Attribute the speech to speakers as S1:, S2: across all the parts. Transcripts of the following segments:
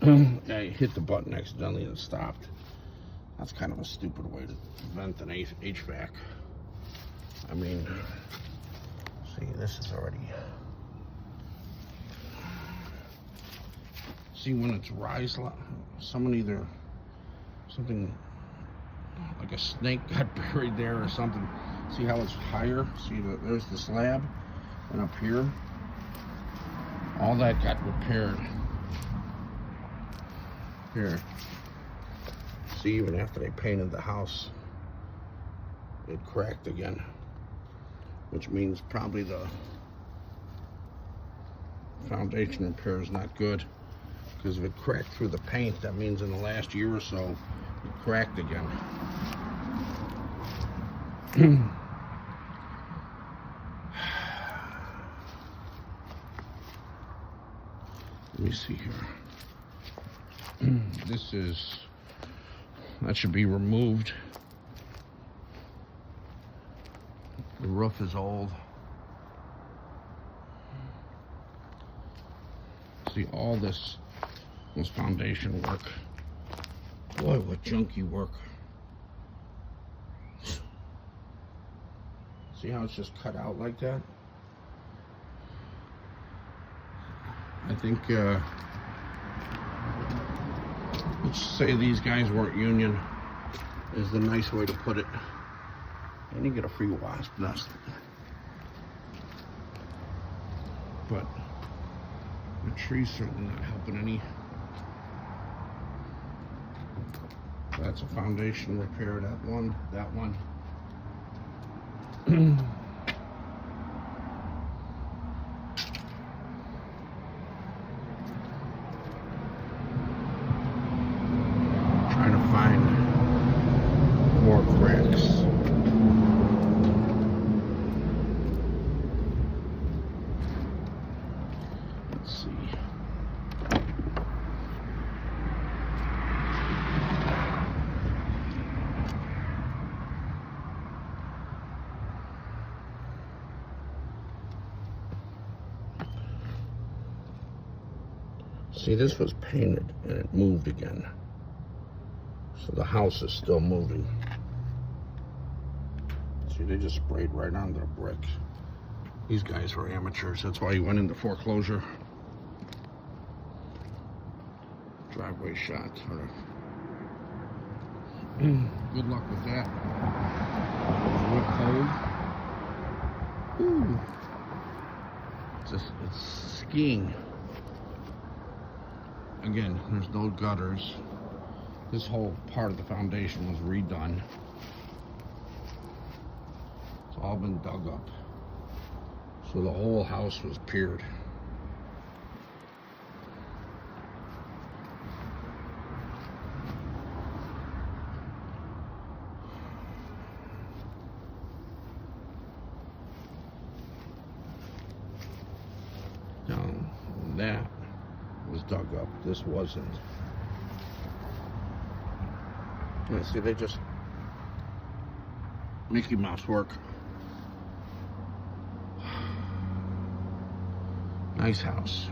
S1: I hit the button accidentally and it stopped. That's kind of a stupid way to vent an HVAC. I mean, see, this is already... See, when it's rise, something like a snake got buried there or something. See how it's higher? See, there's the slab, and up here, all that got repaired. Here, see, even after they painted the house, it cracked again, which means probably the foundation repair is not good. Because if it cracked through the paint, that means in the last year or so, it cracked again. Let me see here. That should be removed. The roof is old. See, all this foundation work. Boy, what junky work. See how it's just cut out like that? I think, let's say these guys weren't union, is the nice way to put it. And you get a free wasp nest. But the tree's certainly not helping any. That's a foundation repair, that one. Trying to find more cracks. Let's see. See, this was painted and it moved again. So the house is still moving. See, they just sprayed right onto the brick. These guys were amateurs. That's why he went into foreclosure. Driveway shot. Good luck with that. Wood cold. Ooh. It's skiing. Again, there's no gutters. This whole part of the foundation was redone. It's all been dug up. So the whole house was piered. Now, that was dug up. This wasn't. Yeah, see, they just Mickey Mouse work. Nice house.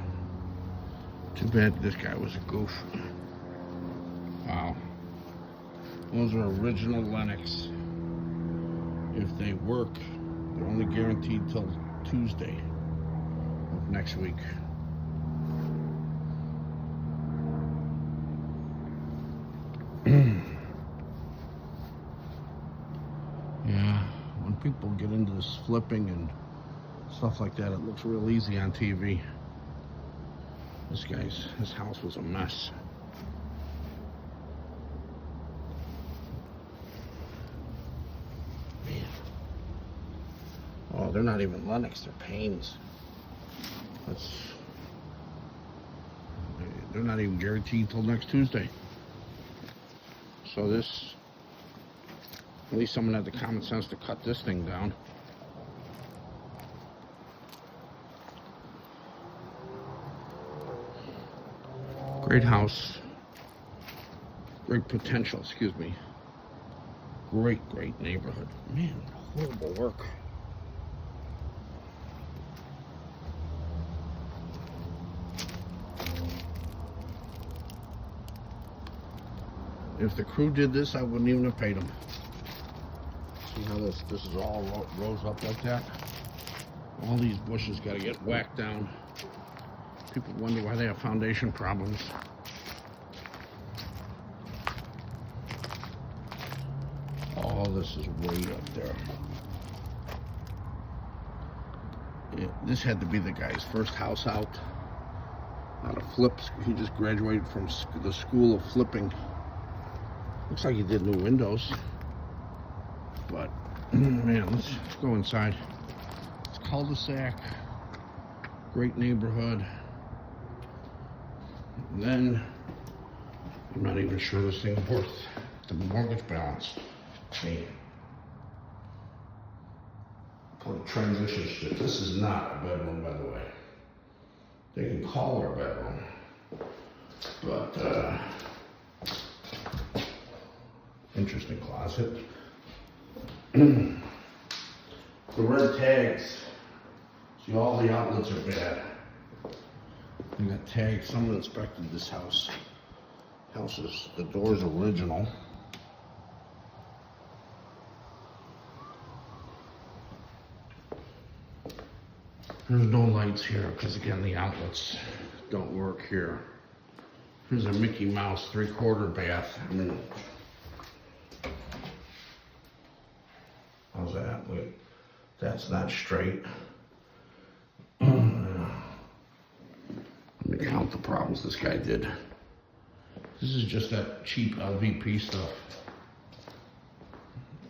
S1: Too bad this guy was a goof. Wow. Those are original Lennox. If they work, they're only guaranteed till Tuesday of next week. Yeah, when people get into this flipping and stuff like that, it looks real easy on TV. His house was a mess. Man. Oh, they're not even Lennox, they're Panes. They're not even guaranteed till next Tuesday. So this, at least someone had the common sense to cut this thing down. Great house. Great potential, excuse me. Great neighborhood. Man, horrible work. If the crew did this, I wouldn't even have paid them. See how this is all rose up like that? All these bushes got to get whacked down. People wonder why they have foundation problems. All this is way up there. This had to be the guy's first house out of flips. He just graduated from the school of flipping. Looks like he did new windows. But, man, let's go inside. It's cul-de-sac. Great neighborhood. And then, I'm not even sure this thing's worth the mortgage balance. Man. For transition shit. This is not a bedroom, by the way. They can call it a bedroom. But, interesting closet. The red tags. See, all the outlets are bad. They got tags. Someone inspected this house. The door's original. There's no lights here because, again, the outlets don't work here. Here's a Mickey Mouse 3/4 bath. I mean, how's that? Wait, that's not straight. Let me count the problems this guy did. This is just that cheap LVP stuff.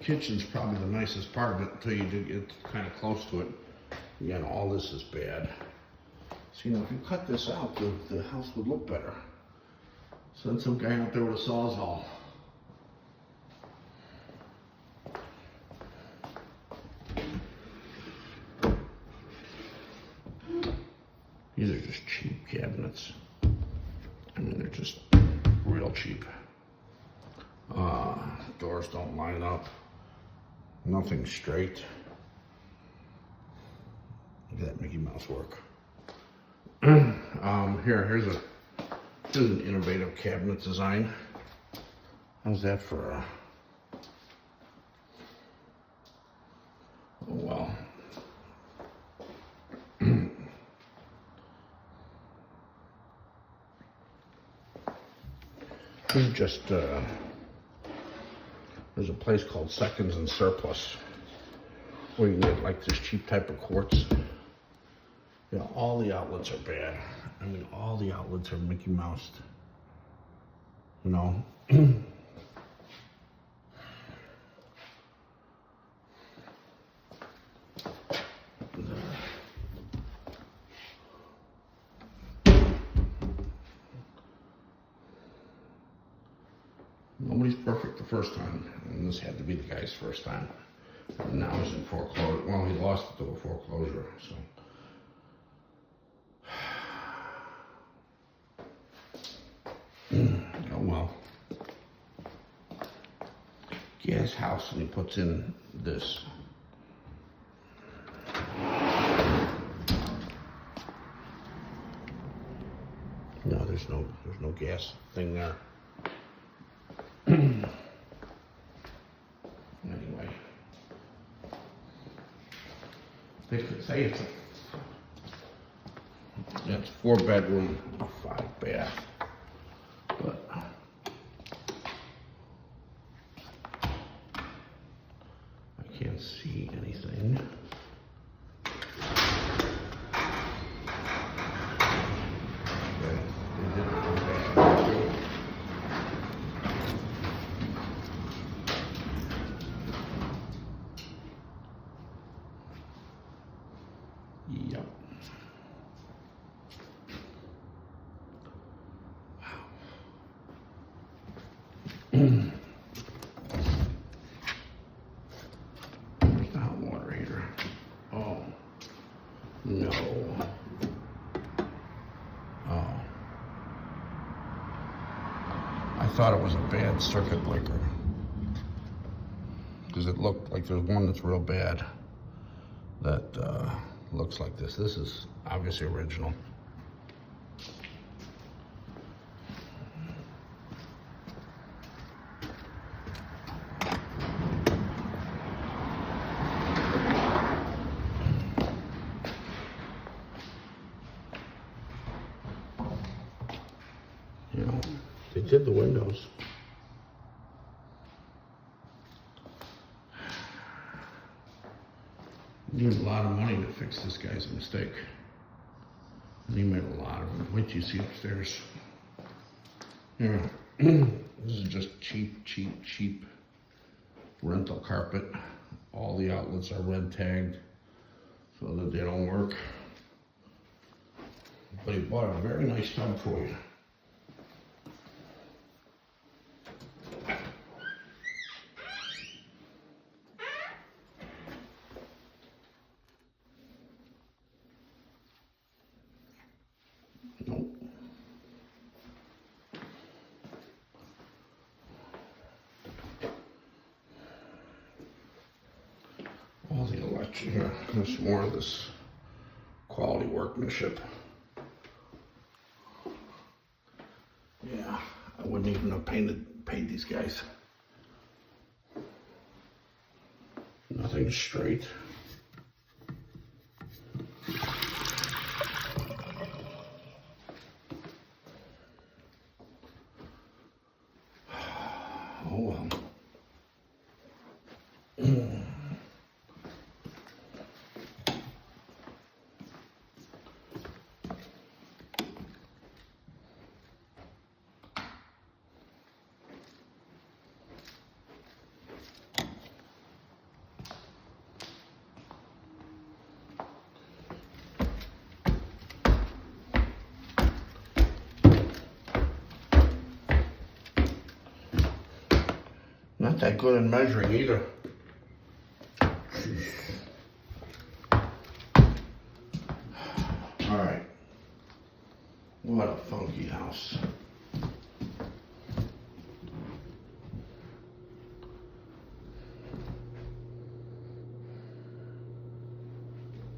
S1: Kitchen's probably the nicest part of it until you do get kind of close to it. Again, all this is bad. So, you know, if you cut this out, the house would look better. Send some guy out there with a sawzall. These are just cheap cabinets. I mean, they're just real cheap. Doors don't line up. Nothing straight. Look at that Mickey Mouse work. Here's an innovative cabinet design. How's that for a... Oh, well. This is just, there's a place called Seconds and Surplus where you can get like this cheap type of quartz. You know, all the outlets are bad. I mean, all the outlets are Mickey Moused. You know? Nobody's perfect the first time, and this had to be the guy's first time. And now he's in foreclosure. Well, he lost it to a foreclosure, so. Oh well. Gas house, and he puts in this. No, there's no gas thing there. Anyway, they could say it's a 4-bedroom, 5-bath, but I can't see anything. Yep. Wow. Where's the hot water heater? Oh. No. Oh. I thought it was a bad circuit breaker. Because it looked like there's one that's real bad. That looks like this. This is obviously original. They did the windows. You need a lot of money to fix this guy's mistake. And he made a lot of them. Wait till you see upstairs. Yeah. This is just cheap rental carpet. All the outlets are red tagged so that they don't work. But he bought a very nice tub for you. Nope. All the electric here. There's more of this quality workmanship. Yeah, I wouldn't even have paid these guys. Nothing straight. Oh well. Not that good in measuring either. All right. What a funky house.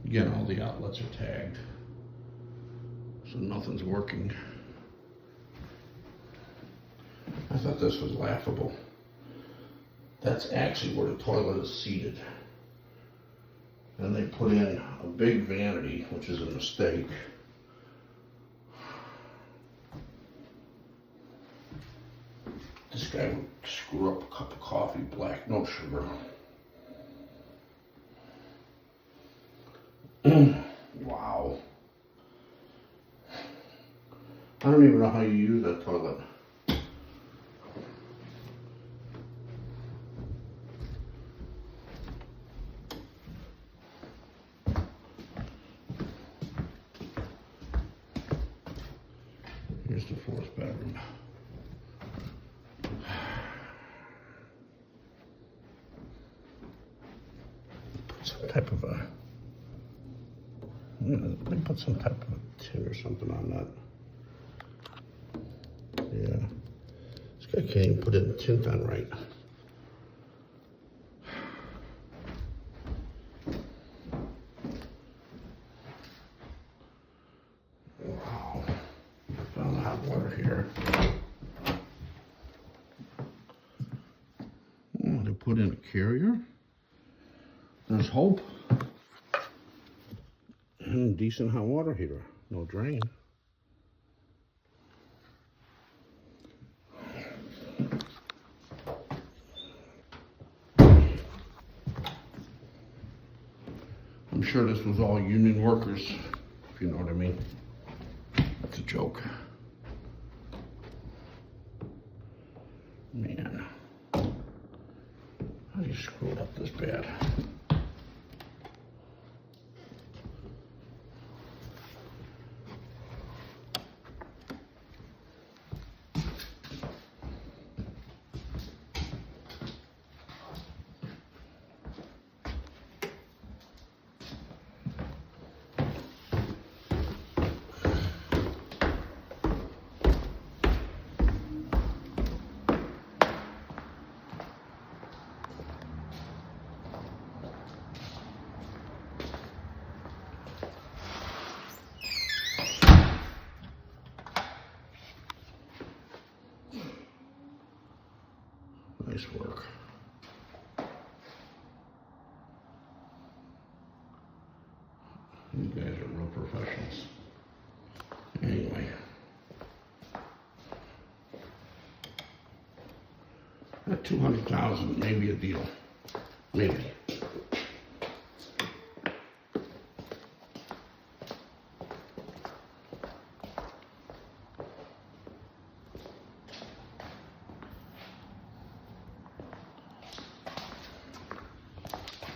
S1: Again, all the outlets are tagged, so nothing's working. I thought this was laughable. That's actually where the toilet is seated. And they put in a big vanity, which is a mistake. This guy would screw up a cup of coffee black, no sugar. Wow. I don't even know how you use that toilet. Here's the fourth bedroom. Put some type of a, they put some type of a tin or something on that. Yeah. This guy can't even put in the tint on right. Wow. Found the hot water here. Oh, they put in a carrier. There's hope. And decent hot water heater. No drain. I'm sure this was all union workers, if you know what I mean. That's a joke. Man, how do you screw it up this bad? Nice work. You guys are real professionals. Anyway. At 200,000, maybe a deal. Maybe.